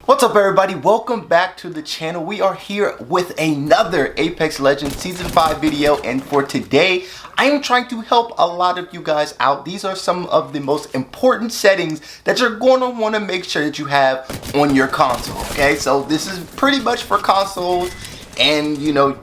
What's up, everybody? Welcome back to the channel. We are here with another Apex Legends Season 5 video, and for today I am trying to help a lot of you guys out. These are some of the most important settings that you're going to want to make sure that you have on your console, okay? So this is pretty much for consoles, and you know,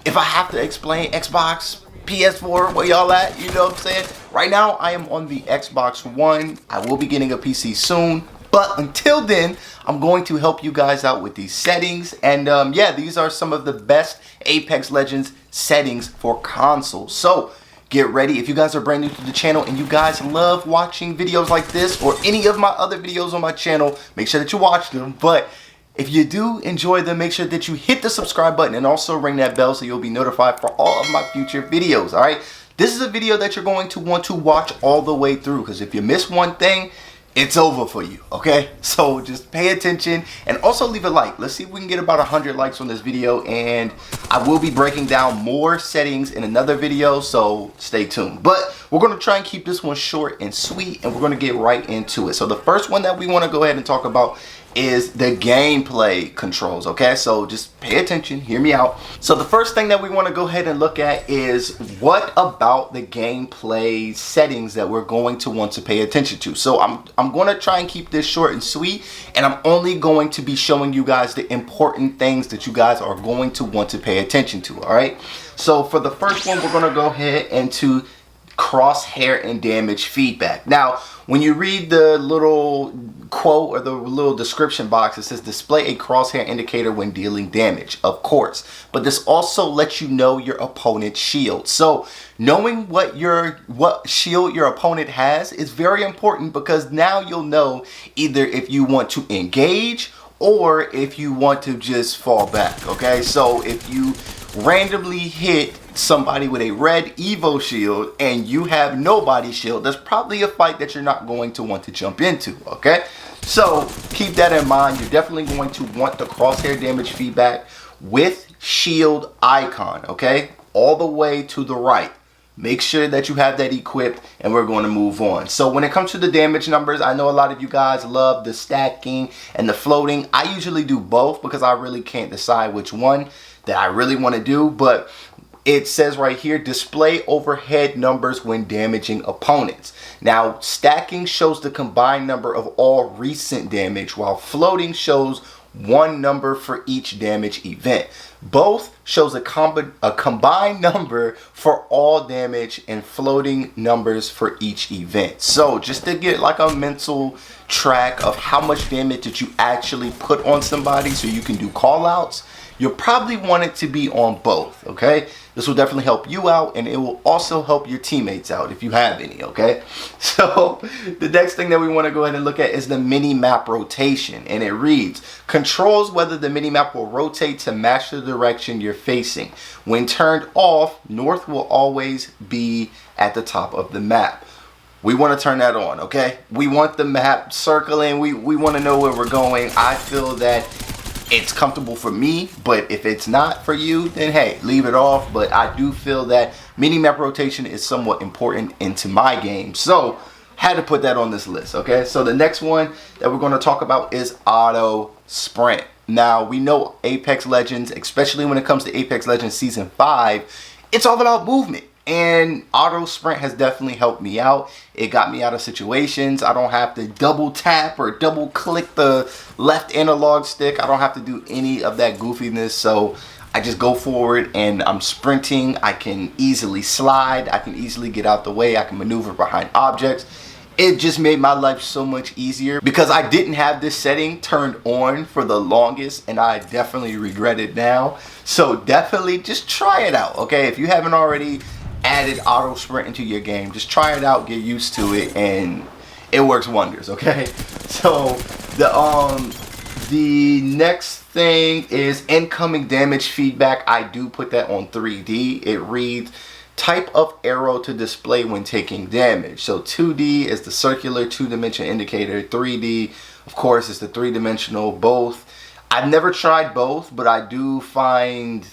if I have to explain Xbox, PS4, where y'all at, you know what I'm saying? Right now I am on the Xbox One. I will be getting a PC soon. But until then, I'm going to help you guys out with these settings. And yeah, these are some of the best Apex Legends settings for consoles. So get ready. If you guys are brand new to the channel and you guys love watching videos like this or any of my other videos on my channel, make sure that you watch them. But if you do enjoy them, make sure that you hit the subscribe button and also ring that bell so you'll be notified for all of my future videos. All right. This is a video that you're going to want to watch all the way through, because if you miss one thing, it's over for you, okay? So just pay attention and also leave a like. Let's see if we can get about 100 likes on this video, and I will be breaking down more settings in another video, so stay tuned. But we're going to try and keep this one short and sweet, and we're going to get right into it. So the first one that we want to go ahead and talk about is the gameplay controls, okay? So just pay attention, hear me out. So the first thing that we want to go ahead and look at is what about the gameplay settings that we're going to want to pay attention to. So I'm going to try and keep this short and sweet, and I'm only going to be showing you guys the important things that you guys are going to want to pay attention to, all right? So for the first one, we're going to go ahead into crosshair and damage feedback. Now, when you read the little quote or the little description box, it says display a crosshair indicator when dealing damage, of course. But this also lets you know your opponent's shield. So knowing what shield your opponent has is very important, because now you'll know either if you want to engage or if you want to just fall back, okay? So if you randomly hit somebody with a red Evo shield and you have nobody shield, that's probably a fight that you're not going to want to jump into, okay? So keep that in mind. You're definitely going to want the crosshair damage feedback with shield icon, okay? All the way to the right. Make sure that you have that equipped, and we're going to move on. So when it comes to the damage numbers, I know a lot of you guys love the stacking and the floating. I usually do both because I really can't decide which one that I really want to do, but it says right here, display overhead numbers when damaging opponents. Now, stacking shows the combined number of all recent damage, while floating shows one number for each damage event. Both shows a combined number for all damage and floating numbers for each event. So just to get like a mental track of how much damage that you actually put on somebody so you can do call outs, you'll probably want it to be on both, okay? This will definitely help you out, and it will also help your teammates out if you have any, okay? So the next thing that we want to go ahead and look at is the Minimap Rotation, and it reads, controls whether the minimap will rotate to match the direction you're facing. When turned off, north will always be at the top of the map. We want to turn that on, okay? We want the map circling. We want to know where we're going. I feel that it's comfortable for me, but if it's not for you, then hey, leave it off. But I do feel that minimap rotation is somewhat important into my game, so had to put that on this list, okay? So the next one that we're going to talk about is auto sprint. Now, we know Apex Legends, especially when it comes to Apex Legends Season 5, it's all about movement. And auto sprint has definitely helped me out. It got me out of situations. I don't have to double tap or double click the left analog stick. I don't have to do any of that goofiness. So I just go forward and I'm sprinting. I can easily slide. I can easily get out the way. I can maneuver behind objects. It just made my life so much easier, because I didn't have this setting turned on for the longest, and I definitely regret it now. So definitely just try it out, okay? If you haven't already added auto sprint into your game, just try it out, get used to it, and it works wonders, okay? So the next thing is incoming damage feedback. I do put that on 3D. It reads type of arrow to display when taking damage. So 2D is the circular two-dimension indicator. 3D, of course, is the three-dimensional. Both, I've never tried both, but I do find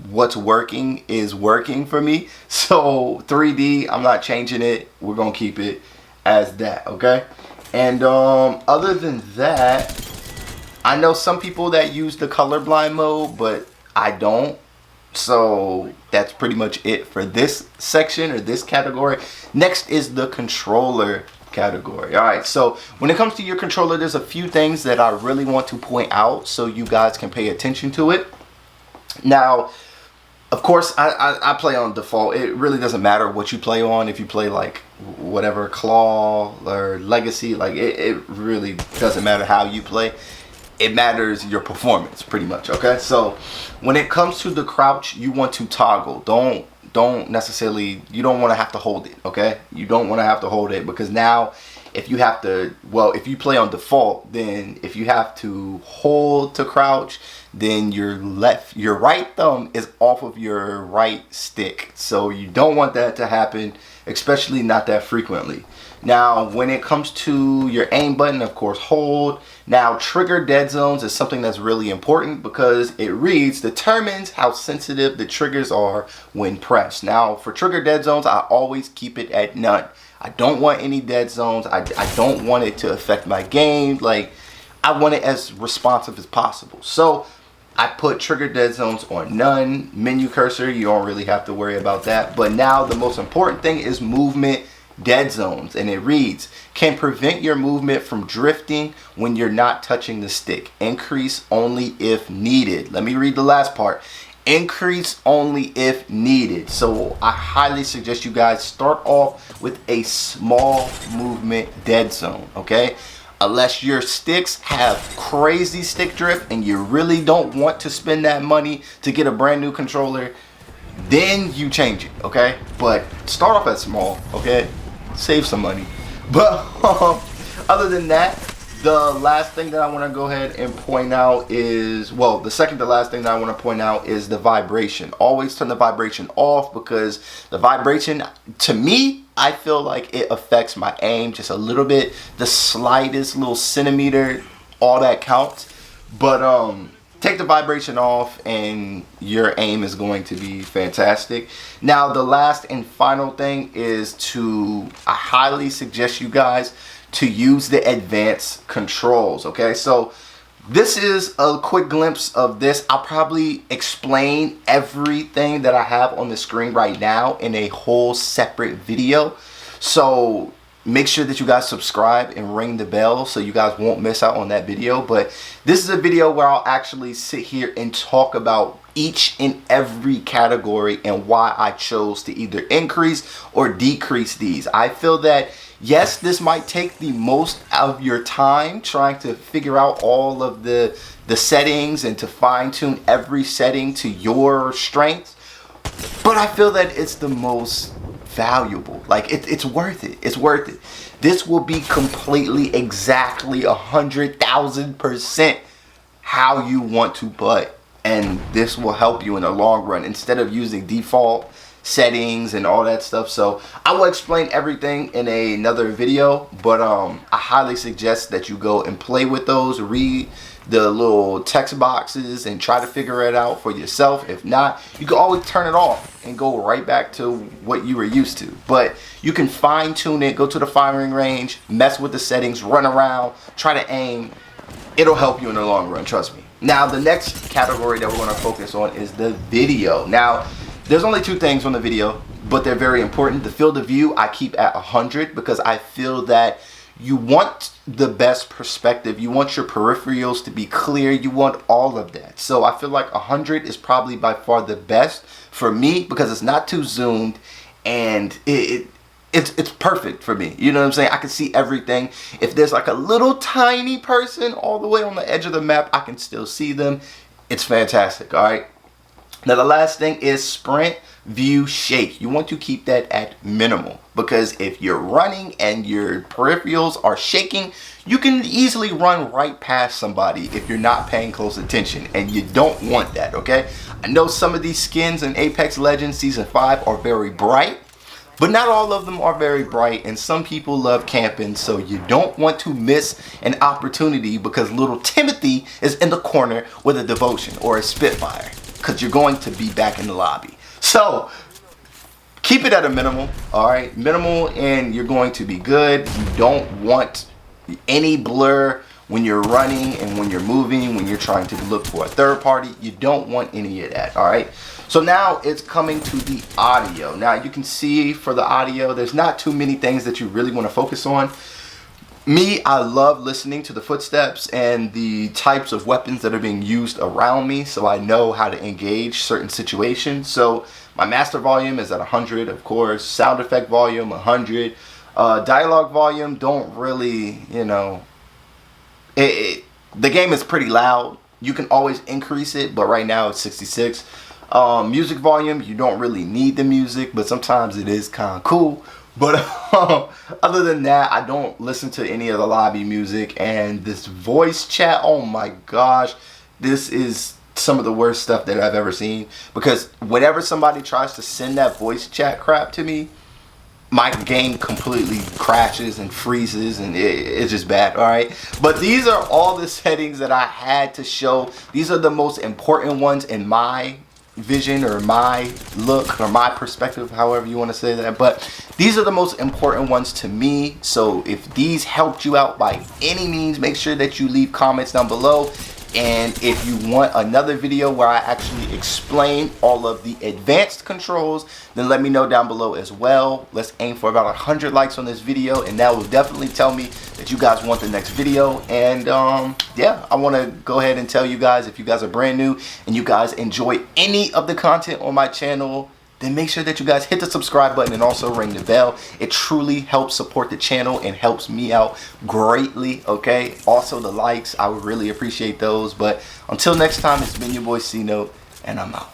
what's working is working for me. So 3D, I'm not changing it. We're gonna keep it as that, okay? And other than that, I know some people that use the colorblind mode, but I don't. So that's pretty much it for this section or this category. Next is the controller category. All right, so when it comes to your controller, there's a few things that I really want to point out so you guys can pay attention to it. Now, of course, I play on default. It really doesn't matter what you play on. If you play like whatever Claw or Legacy, like it really doesn't matter how you play. It matters your performance pretty much. Okay, so when it comes to the crouch, you want to toggle. Don't necessarily, you don't want to have to hold it. Okay, you don't want to have to hold it, because now if you have to, well, if you play on default, then if you have to hold to crouch, then your right thumb is off of your right stick. So you don't want that to happen, especially not that frequently. Now, when it comes to your aim button, of course, hold. Now, trigger dead zones is something that's really important, because it reads, determines how sensitive the triggers are when pressed. Now, for trigger dead zones, I always keep it at none. I don't want any dead zones. I don't want it to affect my game. Like, I want it as responsive as possible. So I put trigger dead zones on none. Menu cursor, you don't really have to worry about that. But now the most important thing is movement dead zones, and it reads, can prevent your movement from drifting when you're not touching the stick. Increase only if needed. Let me read the last part. Increase only if needed. So I highly suggest you guys start off with a small movement dead zone, okay? Unless your sticks have crazy stick drift and you really don't want to spend that money to get a brand new controller, then you change it, okay? But start off at small, okay? Save some money. But other than that, the last thing that I want to go ahead and point out is, well, the second to last thing that I want to point out is the vibration. Always turn the vibration off, because the vibration, to me, I feel like it affects my aim just a little bit. The slightest little centimeter, all that counts. But take the vibration off and your aim is going to be fantastic. Now, the last and final thing is I highly suggest you guys to use the advanced controls. Okay, so this is a quick glimpse of this. I'll probably explain everything that I have on the screen right now in a whole separate video. So make sure that you guys subscribe and ring the bell so you guys won't miss out on that video. But this is a video where I'll actually sit here and talk about each and every category and why I chose to either increase or decrease these. I feel that, yes, this might take the most of your time trying to figure out all of the settings and to fine tune every setting to your strengths, but I feel that it's the most valuable. Like, it's worth it. It's worth it. This will be completely, exactly 100,000% how you want to play, and this will help you in the long run instead of using default settings and all that stuff. So I will explain everything in another video, but I highly suggest that you go and play with those, read the little text boxes and try to figure it out for yourself. If not, you can always turn it off and go right back to what you were used to. But you can fine tune it, go to the firing range, mess with the settings, run around, try to aim. It'll help you in the long run, trust me. Now, the next category that we're going to focus on is the video. Now, there's only two things on the video, but they're very important. The field of view I keep at 100, because I feel that you want the best perspective. You want your peripherals to be clear. You want all of that. So I feel like 100 is probably by far the best for me, because it's not too zoomed and it's perfect for me. You know what I'm saying? I can see everything. If there's like a little tiny person all the way on the edge of the map, I can still see them. It's fantastic, all right? Now, the last thing is sprint, view, shake. You want to keep that at minimal, because if you're running and your peripherals are shaking, you can easily run right past somebody if you're not paying close attention, and you don't want that, okay? I know some of these skins in Apex Legends Season 5 are very bright, but not all of them are very bright, and some people love camping, so you don't want to miss an opportunity because little Timothy is in the corner with a devotion or a Spitfire, because you're going to be back in the lobby. So keep it at a minimal, all right? Minimal, and you're going to be good. You don't want any blur when you're running and when you're moving, when you're trying to look for a third party. You don't want any of that, all right? So now it's coming to the audio. Now you can see for the audio, there's not too many things that you really want to focus on. Me, I love listening to the footsteps and the types of weapons that are being used around me, so I know how to engage certain situations. So my master volume is at 100, of course. Sound effect volume, 100. Dialogue volume, don't really, you know, the game is pretty loud. You can always increase it, but right now it's 66. Music volume, you don't really need the music, but sometimes it is kind of cool. But other than that, I don't listen to any of the lobby music. And this voice chat, oh my gosh, this is some of the worst stuff that I've ever seen. Because whenever somebody tries to send that voice chat crap to me, my game completely crashes and freezes, and it's just bad, all right? But these are all the settings that I had to show. These are the most important ones in my vision or my look or my perspective, however you want to say that. But these are the most important ones to me. So if these helped you out by any means, make sure that you leave comments down below. And if you want another video where I actually explain all of the advanced controls, then let me know down below as well. Let's aim for about 100 likes on this video, and that will definitely tell me that you guys want the next video. And yeah, I want to go ahead and tell you guys, if you guys are brand new and you guys enjoy any of the content on my channel, then make sure that you guys hit the subscribe button and also ring the bell. It truly helps support the channel and helps me out greatly, okay? Also the likes, I would really appreciate those. But until next time, it's been your boy C-Note, and I'm out.